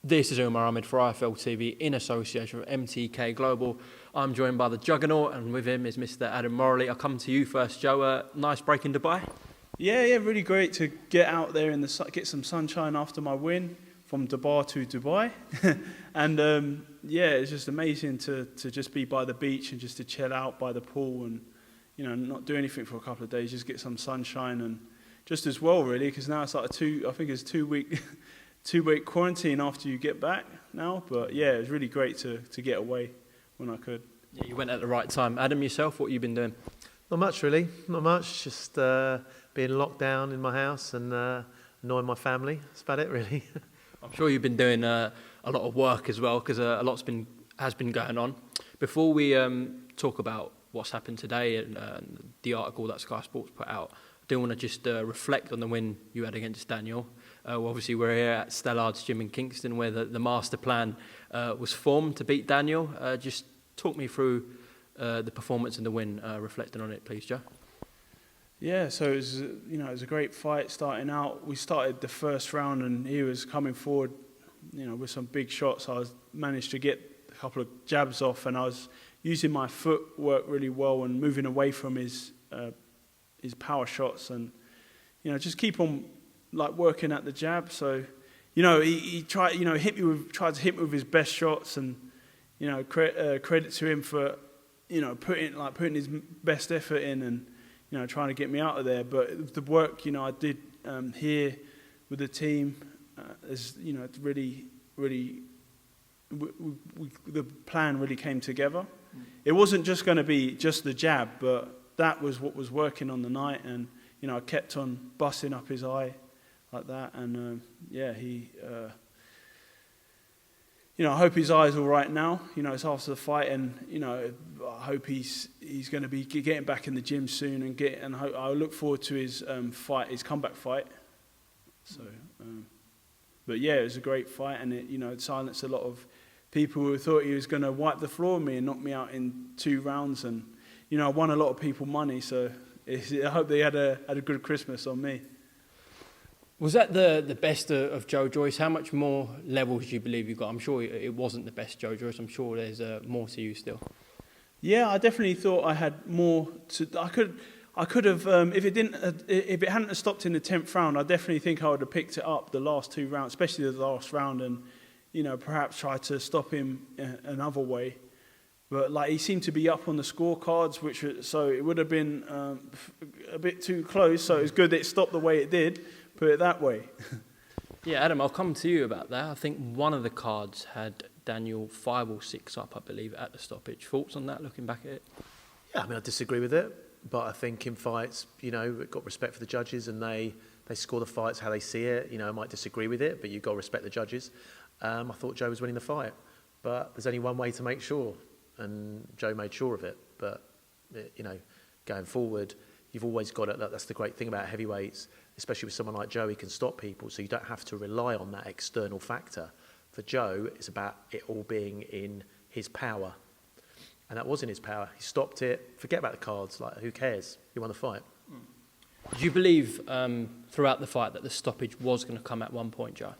This is Umar Ahmed for IFL TV in association with MTK Global. I'm joined by the Juggernaut, and with him is Mr. Adam Morallee. I'll come to you first, Joe. Nice break in Dubai? Yeah, really great to get out there in the get some sunshine after my win from Dubai to Dubai. And yeah, it's just amazing to just be by the beach and just to chill out by the pool and, you know, not do anything for a couple of days, just get some sunshine and just as well, really, because now it's like a two-week quarantine after you get back now. But yeah, it was really great to get away when I could. Yeah, you went at the right time. Adam, yourself, what have you been doing? Not much, really. Not much. Just being locked down in my house and annoying my family. That's about it, really. I'm sure you've been doing a lot of work as well, because a lot's has been going on. Before we talk about what's happened today and the article that Sky Sports put out, I do want to just reflect on the win you had against Daniel. Obviously, we're here at Stellard's Gym in Kingston, where the master plan was formed to beat Daniel. Just talk me through the performance and the win, reflecting on it, please, Joe. Yeah, so it was a great fight starting out. We started the first round, and he was coming forward, with some big shots. I managed to get a couple of jabs off, and I was using my footwork really well and moving away from his power shots, and just keep on working at the jab. So he tried to hit me with his best shots, and credit to him for putting his best effort in and trying to get me out of there. But the work I did here with the team is really the plan really came together. It wasn't just going to be just the jab, but that was what was working on the night, and I kept on busting up his eye like that, and I hope his eye's all right now. It's after the fight, and I hope he's going to be getting back in the gym soon, and I look forward to his his comeback fight. So, but yeah, it was a great fight, and it silenced a lot of people who thought he was going to wipe the floor with me and knock me out in 2 rounds, and I won a lot of people money, so I hope they had a good Christmas on me. Was that the best of Joe Joyce? How much more levels do you believe you got? I'm sure it wasn't the best Joe Joyce. I'm sure there's more to you still. Yeah, I definitely thought I had more to. I could have if it hadn't have stopped in the 10th round, I definitely think I would have picked it up the last 2 rounds, especially the last round, and perhaps try to stop him another way. But he seemed to be up on the scorecards, so it would have been a bit too close. So it was good that it stopped the way it did. Put it that way. Yeah, Adam, I'll come to you about that. I think one of the cards had Daniel 5 or 6 up, I believe, at the stoppage. Thoughts on that, looking back at it? Yeah, I disagree with it, but I think in fights, we've got respect for the judges, and they score the fights how they see it. I might disagree with it, but you've got to respect the judges. I thought Joe was winning the fight, but there's only one way to make sure, and Joe made sure of it. But, going forward, you've always got it. That's the great thing about heavyweights, especially with someone like Joe. He can stop people, so you don't have to rely on that external factor. For Joe, it's about it all being in his power, and that was in his power. He stopped it. Forget about the cards. Who cares? He won the fight. Did you believe throughout the fight that the stoppage was going to come at one point, Joe?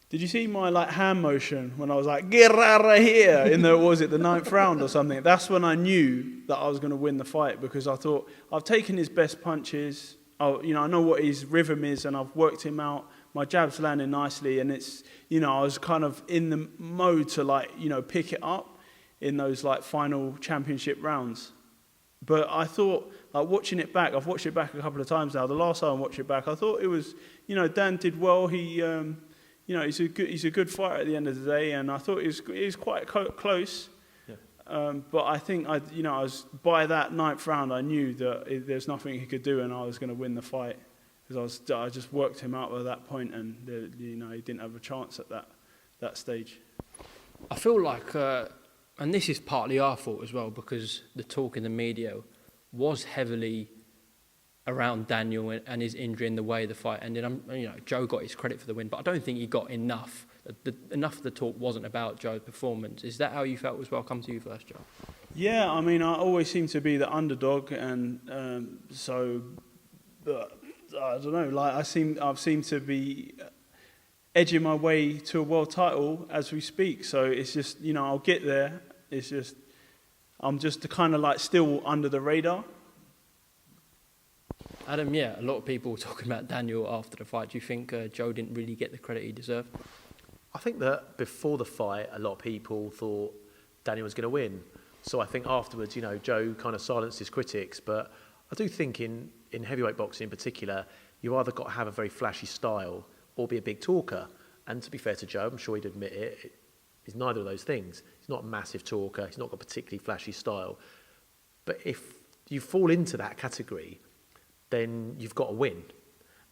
Did you see my hand motion when I was like, get out of here, in the 9th round or something? That's when I knew that I was going to win the fight, because I thought, I've taken his best punches, I know what his rhythm is, and I've worked him out. My jab's landing nicely, and it's, I was kind of in the mode to pick it up in those final championship rounds. But I thought, watching it back, I've watched it back a couple of times now. The last time I watched it back, I thought it was, Dan did well. He, he's a good fighter at the end of the day, and I thought it was quite close. Yeah. But I think I was by that 9th round, I knew that there's nothing he could do, and I was going to win the fight, because I just worked him out at that point, and he didn't have a chance at that stage. I feel like, and this is partly our fault as well, because the talk in the media was heavily around Daniel and his injury and the way the fight ended. Joe got his credit for the win, but I don't think he got enough. Enough of the talk wasn't about Joe's performance. Is that how you felt as well? I'll come to you first, Joe. Yeah, I always seem to be the underdog, and I don't know. I've seemed to be edging my way to a world title as we speak. So it's just, you know, I'll get there. It's just, I'm just kind of like still under the radar. Adam, yeah, a lot of people were talking about Daniel after the fight. Do you think Joe didn't really get the credit he deserved? I think that before the fight, a lot of people thought Daniel was going to win. So I think afterwards, you know, Joe kind of silenced his critics. But I do think in heavyweight boxing in particular, you either got to have a very flashy style or be a big talker. And to be fair to Joe, I'm sure he'd admit it, he's neither of those things. He's not a massive talker. He's not got a particularly flashy style. But if you fall into that category, then you've got to win.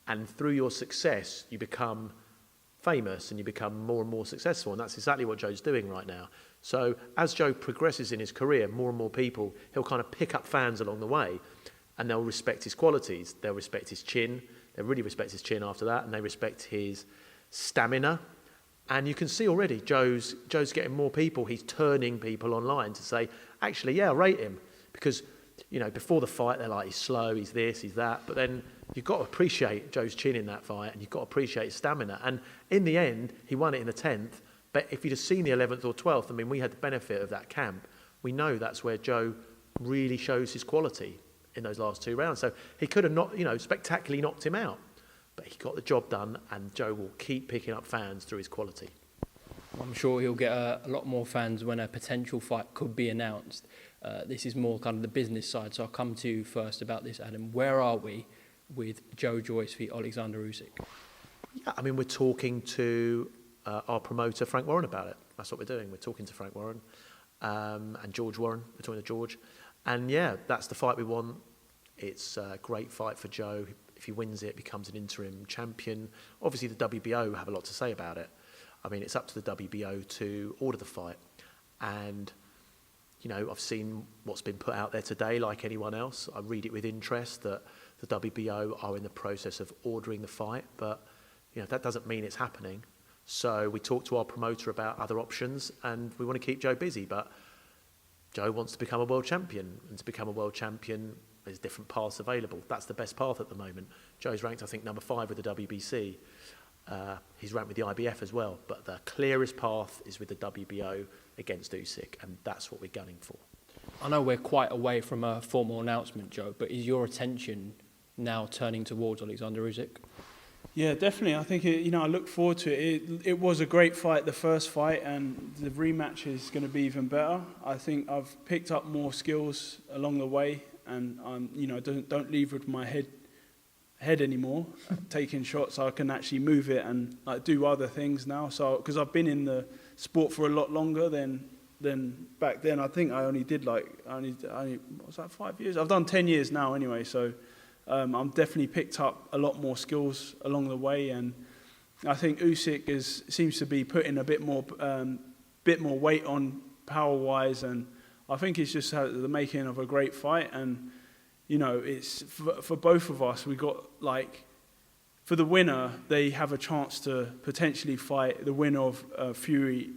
And through your success, you become famous and you become more and more successful. And that's exactly what Joe's doing right now. So as Joe progresses in his career, more and more people, he'll kind of pick up fans along the way, and they'll respect his qualities. They'll respect his chin. They'll really respect his chin after that, and they respect his stamina. And you can see already Joe's getting more people. He's turning people online to say, actually, yeah, I rate him. Because, you know, before the fight, they're like, he's slow, he's this, he's that. But then you've got to appreciate Joe's chin in that fight, and you've got to appreciate his stamina. And in the end, he won it in the 10th. But if you'd have seen the 11th or 12th, I mean, we had the benefit of that camp. We know that's where Joe really shows his quality in those last two rounds. So he could have not, you know, spectacularly knocked him out. But he got the job done, and Joe will keep picking up fans through his quality. I'm sure he'll get a lot more fans when a potential fight could be announced. This is more kind of the business side, so I'll come to you first about this, Adam. Where are we with Joe Joyce v Alexander Usyk? Yeah, I mean, we're talking to our promoter, Frank Warren, about it. That's what we're doing. We're talking to Frank Warren and George Warren. We're talking to George. And yeah, that's the fight we want. It's a great fight for Joe. If he wins it, becomes an interim champion. Obviously, the WBO have a lot to say about it. I mean, it's up to the WBO to order the fight. And, you know, I've seen what's been put out there today, like anyone else. I read it with interest that the WBO are in the process of ordering the fight. But, you know, that doesn't mean it's happening. So we talked to our promoter about other options, and we want to keep Joe busy. But Joe wants to become a world champion. And to become a world champion, there's different paths available. That's the best path at the moment. Joe's ranked, I think, number 5 with the WBC. He's ranked with the IBF as well. But the clearest path is with the WBO against Usyk, and that's what we're gunning for. I know we're quite away from a formal announcement, Joe, but is your attention now turning towards Alexander Usyk? Yeah, definitely. I think, I look forward to it. It was a great fight, the first fight, and the rematch is going to be even better. I think I've picked up more skills along the way, and don't leave with my head anymore, taking shots. I can actually move it and do other things now. So, because I've been in the sport for a lot longer than back then. I think I only did only what was that, 5 years? I've done 10 years now anyway. So. I'm definitely picked up a lot more skills along the way, and I think Usyk seems to be putting a bit more weight on power-wise, and I think it's just the making of a great fight. And it's for both of us. We got for the winner, they have a chance to potentially fight the winner of Fury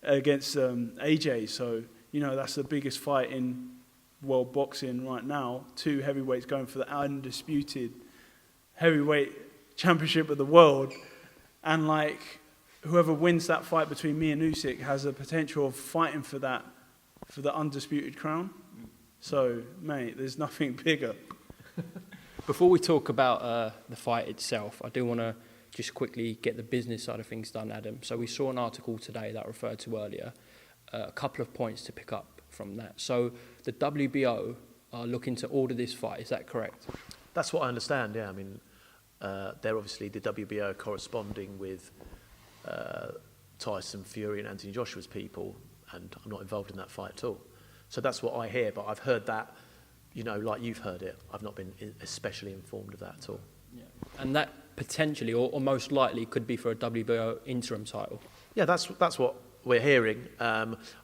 against AJ. So that's the biggest fight in world boxing right now. 2 heavyweights going for the undisputed heavyweight championship of the world, and whoever wins that fight between me and Usyk has a potential of fighting for the undisputed crown. So mate, there's nothing bigger. Before we talk about the fight itself, I do want to just quickly get the business side of things done, Adam. So we saw an article today that I referred to earlier, a couple of points to pick up from that. So the WBO are looking to order this fight, is that correct? That's what I understand, yeah. I mean, they're obviously the WBO corresponding with Tyson Fury and Anthony Joshua's people, and I'm not involved in that fight at all. So that's what I hear, but I've heard that, like you've heard it. I've not been especially informed of that at all. Yeah. And that potentially, or most likely, could be for a WBO interim title. Yeah, that's what we're hearing.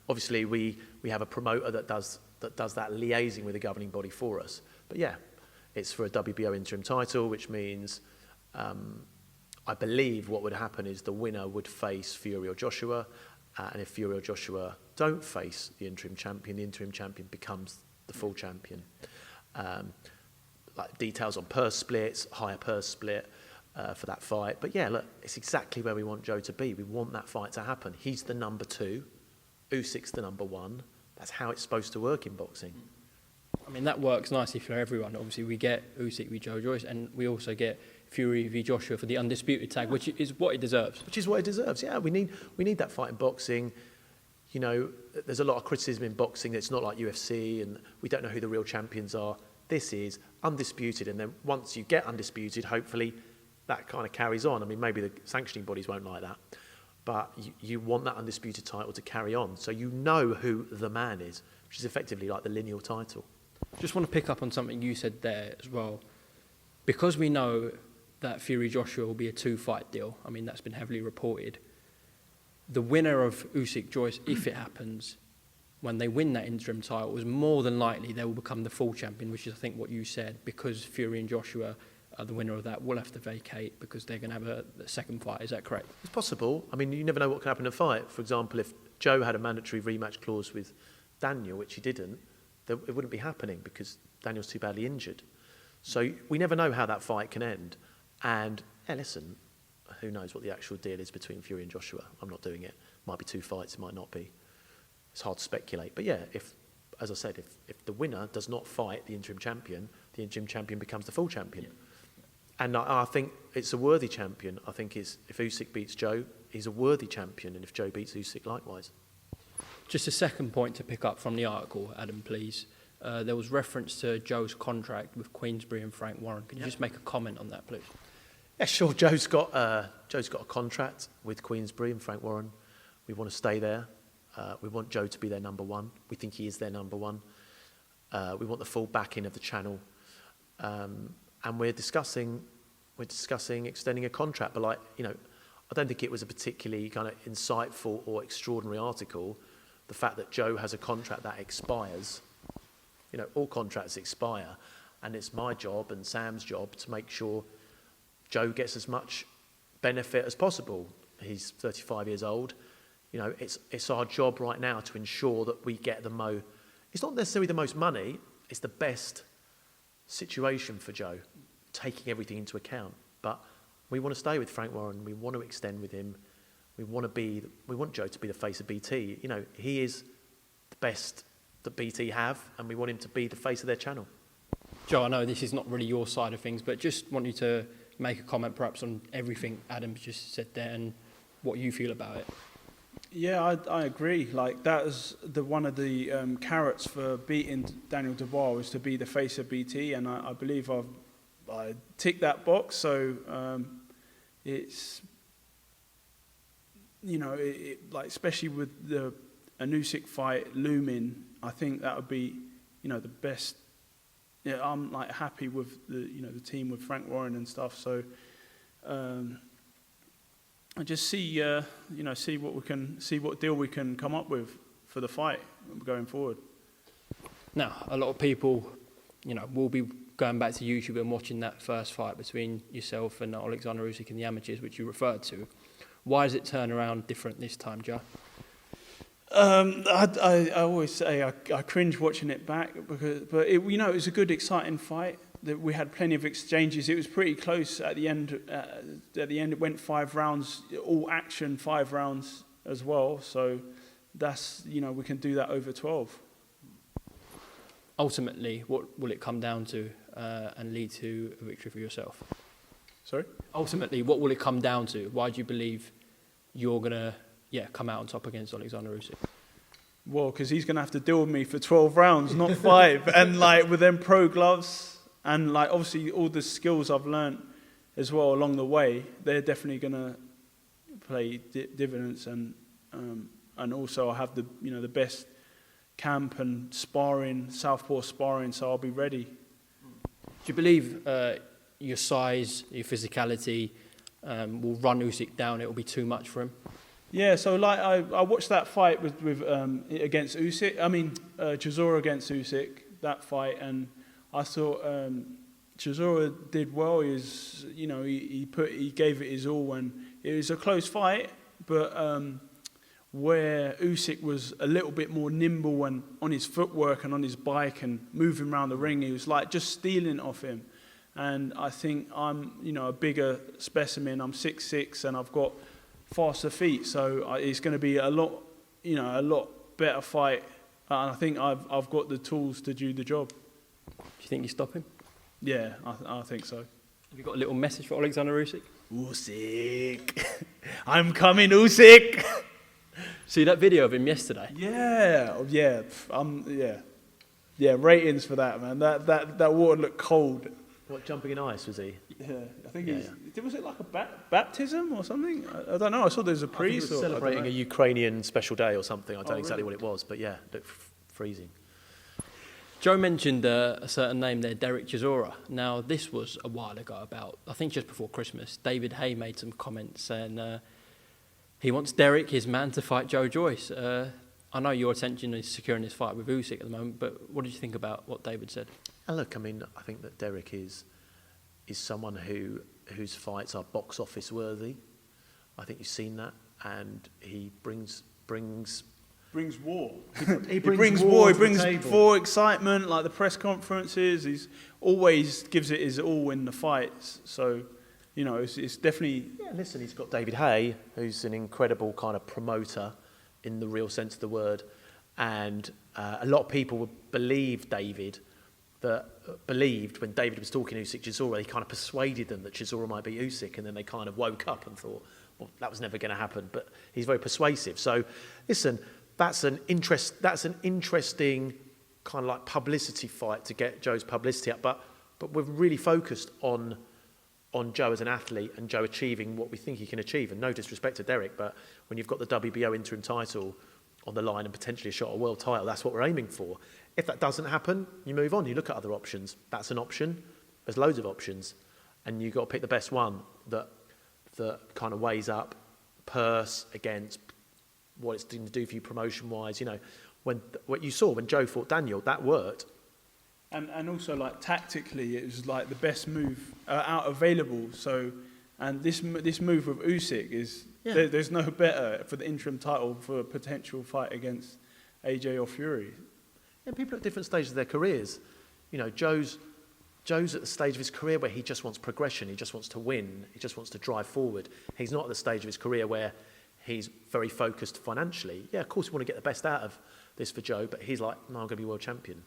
Obviously, we have a promoter that does that liaising with the governing body for us. But yeah, it's for a WBO interim title, which means I believe what would happen is the winner would face Fury or Joshua, and if Fury or Joshua don't face the interim champion becomes the full champion. Details on purse splits, higher purse split. for that fight. But yeah, look, it's exactly where we want Joe to be. We want that fight to happen. He's the number 2. Usyk's the number 1. That's how it's supposed to work in boxing. I mean, that works nicely for everyone. Obviously, we get Usyk v Joyce, and we also get Fury v Joshua for the undisputed tag, which is what he deserves. Which is what he deserves. Yeah, we need that fight in boxing. You know, there's a lot of criticism in boxing. It's not like UFC, and we don't know who the real champions are. This is undisputed, and then once you get undisputed, hopefully that kind of carries on. I mean, maybe the sanctioning bodies won't like that, but you want that undisputed title to carry on, so you know who the man is, which is effectively like the lineal title. Just want to pick up on something you said there as well. Because we know that Fury-Joshua will be a 2-fight deal, I mean, that's been heavily reported, the winner of Usyk-Joyce, if it happens, when they win that interim title, is more than likely they will become the full champion, which is, I think, what you said, because Fury and Joshua are the winner of that, will have to vacate because they're going to have a second fight. Is that correct? It's possible. I mean, you never know what can happen in a fight. For example, if Joe had a mandatory rematch clause with Daniel, which he didn't, it wouldn't be happening because Daniel's too badly injured. So we never know how that fight can end. And, listen, who knows what the actual deal is between Fury and Joshua. I'm not doing it. Might be 2 fights, it might not be. It's hard to speculate. But yeah, as I said, if the winner does not fight the interim champion becomes the full champion. Yeah. And I think it's a worthy champion. I think if Usyk beats Joe, he's a worthy champion. And if Joe beats Usyk, likewise. Just a second point to pick up from the article, Adam, please. There was reference to Joe's contract with Queensberry and Frank Warren. Could you just make a comment on that, please? Yeah, sure. Joe's got a contract with Queensberry and Frank Warren. We want to stay there. We want Joe to be their number 1. We think he is their number 1. We want the full backing of the channel, and we're discussing extending a contract. But I don't think it was a particularly kind of insightful or extraordinary article. The fact that Joe has a contract that expires, all contracts expire, and it's my job and Sam's job to make sure Joe gets as much benefit as possible. He's 35 years old. It's our job right now to ensure that we get it's not necessarily the most money, it's the best situation for Joe, taking everything into account. But we want to stay with Frank Warren, we want to extend with him, we want Joe to be the face of BT. He is the best that BT have, and we want him to be the face of their channel. Joe, I know this is not really your side of things, but just want you to make a comment perhaps on everything Adam's just said there and what you feel about it. Yeah, I agree. That is one of the carrots for beating Daniel Dubois was to be the face of BT, and I believe I ticked that box. So it's especially with the Usyk fight looming, I think that would be the best. Yeah, I'm happy with the team with Frank Warren and stuff. So. I just see what deal we can come up with for the fight going forward. Now, a lot of people, will be going back to YouTube and watching that first fight between yourself and Alexander Usyk in the amateurs, which you referred to. Why does it turn around different this time, Joe? I always say I cringe watching it back but it was a good, exciting fight. That we had plenty of exchanges. It was pretty close at the end. It went 5 rounds, all action 5 rounds as well. So that's we can do that over 12. Ultimately, what will it come down to and lead to a victory for yourself? Sorry. Ultimately, what will it come down to? Why do you believe you're gonna come out on top against Alexander Usyk? Well, because he's gonna have to deal with me for 12 rounds, not 5, and with them pro gloves. And obviously all the skills I've learnt as well along the way, they're definitely going to play dividends. And also I have the best camp and sparring, southpaw sparring, so I'll be ready. Do you believe your size, your physicality will run Usyk down? It will be too much for him? Yeah, so I watched that fight with against Usyk. Chisora against Usyk, that fight, and I thought Chisora did well. He gave it his all, and it was a close fight. But where Usyk was a little bit more nimble and on his footwork and on his bike and moving around the ring, he was just stealing off him. and I think I'm, a bigger specimen. I'm 6'6", and I've got faster feet, so it's going to be a lot better fight. And I think I've got the tools to do the job. Do you think you stop him? Yeah, I think so. Have you got a little message for Alexander Usyk? Usyk, I'm coming, Usyk. See that video of him yesterday? Yeah. Ratings for that, man. That water looked cold. What, jumping in ice, was he? Yeah, I think was it like a baptism or something? I don't know. I saw there was a priest. He was celebrating a Ukrainian special day or something. I don't know exactly what it was, but yeah, it looked freezing. Joe mentioned a certain name there, Derek Chisora. Now, this was a while ago, about, I think just before Christmas. David Hay made some comments saying he wants Derek, his man, to fight Joyce. I know your attention is securing this fight with Usyk at the moment, but what did you think about what David said? And look, I mean, I think that Derek is someone whose fights are box office worthy. I think you've seen that, and he brings war. He brings war. He brings for excitement, like the press conferences. He's always gives it his all in the fights. So, it's definitely. Yeah, listen, he's got David Hay, who's an incredible kind of promoter in the real sense of the word, and a lot of people believed when David was talking Usyk Chisora, he kind of persuaded them that Chisora might be Usyk, and then they kind of woke up and thought, well, that was never going to happen. But he's very persuasive. So, listen, that's an interesting kind of like publicity fight to get Joe's publicity up. But we're really focused on Joe as an athlete and Joe achieving what we think he can achieve. And no disrespect to Derek, but when you've got the WBO interim title on the line and potentially a shot at a world title, that's what we're aiming for. If that doesn't happen, you move on. You look at other options. That's an option. There's loads of options, and you've got to pick the best one that kind of weighs up purse against what it's going to do for you promotion-wise. What you saw when Joe fought Daniel, that worked. And also, like, tactically, it was like the best move out available. So, and this move with Usyk is there's no better for the interim title for a potential fight against AJ or Fury. And people at different stages of their careers. Joe's at the stage of his career where he just wants progression. He just wants to win. He just wants to drive forward. He's not at the stage of his career where he's very focused financially. Yeah, of course we want to get the best out of this for Joe, but he's like, no, I'm going to be world champion.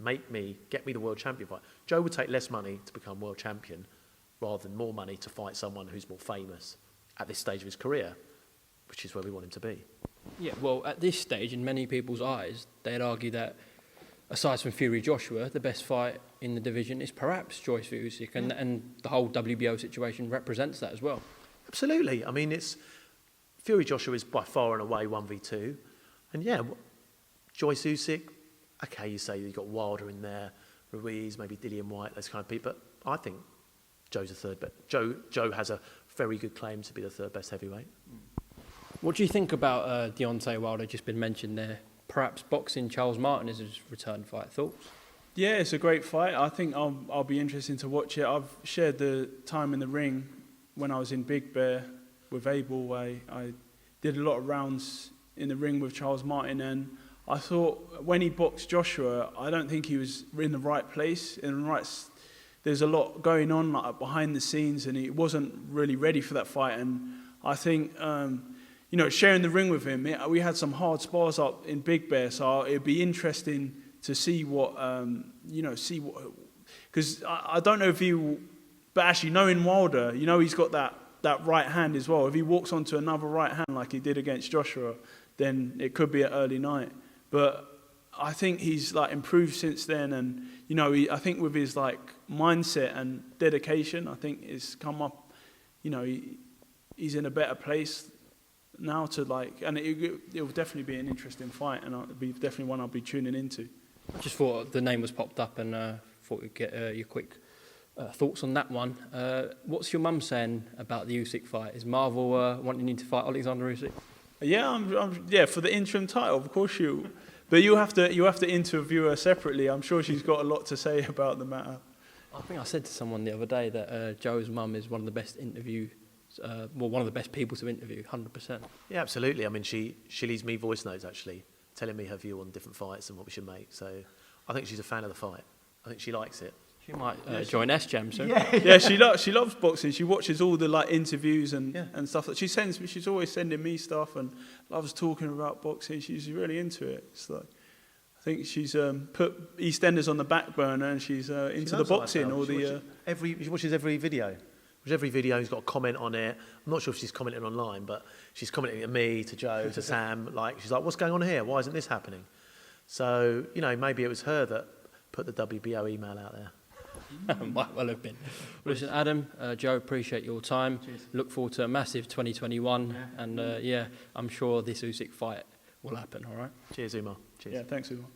Get me the world champion fight. Joe would take less money to become world champion rather than more money to fight someone who's more famous at this stage of his career, which is where we want him to be. Yeah, well, at this stage, in many people's eyes, they'd argue that aside from Fury Joshua, the best fight in the division is perhaps Joyce v Usyk, and the whole WBO situation represents that as well. Absolutely. I mean, Fury Joshua is by far and away 1v2, and yeah, Joyce Usyk. Okay, you say you've got Wilder in there, Ruiz, maybe Dillian White, those kind of people, but I think Joe's a third best. Joe has a very good claim to be the third best heavyweight. What do you think about Deontay Wilder, just been mentioned there? Perhaps boxing Charles Martin is his return fight. Thoughts? Yeah, it's a great fight. I think I'll be interested to watch it. I've shared the time in the ring when I was in Big Bear with Abel. I did a lot of rounds in the ring with Charles Martin, and I thought when he boxed Joshua, I don't think he was in the right place. There's a lot going on like behind the scenes, and he wasn't really ready for that fight. And I think, sharing the ring with him, we had some hard spars up in Big Bear, so it'd be interesting to see because I don't know if but actually knowing Wilder, he's got that right hand as well. If he walks onto another right hand like he did against Joshua, then it could be an early night. But I think he's like improved since then, and I think with his like mindset and dedication, I think it's come up. He's in a better place now to and it'll definitely be an interesting fight, and it'll be definitely one I'll be tuning into. I just thought the name was popped up, and thought we'd get your quick thoughts on that one. What's your mum saying about the Usyk fight? Is Marvel wanting you to fight Alexander Usyk? Yeah, I'm for the interim title, of course you. But you have to interview her separately. I'm sure she's got a lot to say about the matter. I think I said to someone the other day that Joe's mum is one of the best one of the best people to interview, 100%. Yeah, absolutely. I mean, she leaves me voice notes actually, telling me her view on different fights and what we should make. So I think she's a fan of the fight. I think she likes it. She might join S-Jam soon. Yeah, she loves boxing. She watches all the like interviews and stuff that she sends me. She's always sending me stuff and loves talking about boxing. She's really into it. It's like, I think she's put EastEnders on the back burner and she's into the boxing. She watches every video. Every video he's got a comment on it. I'm not sure if she's commenting online, but she's commenting to me, to Joe, to Sam. Like, she's like, what's going on here? Why isn't this happening? So, you know, maybe it was her that put the WBO email out there. Might well have been. Well, listen, Adam, Joe, appreciate your time. Cheers. Look forward to a massive 2021. And I'm sure this Usyk fight will happen, all right? Cheers, Umar. Cheers. Yeah, thanks, Umar.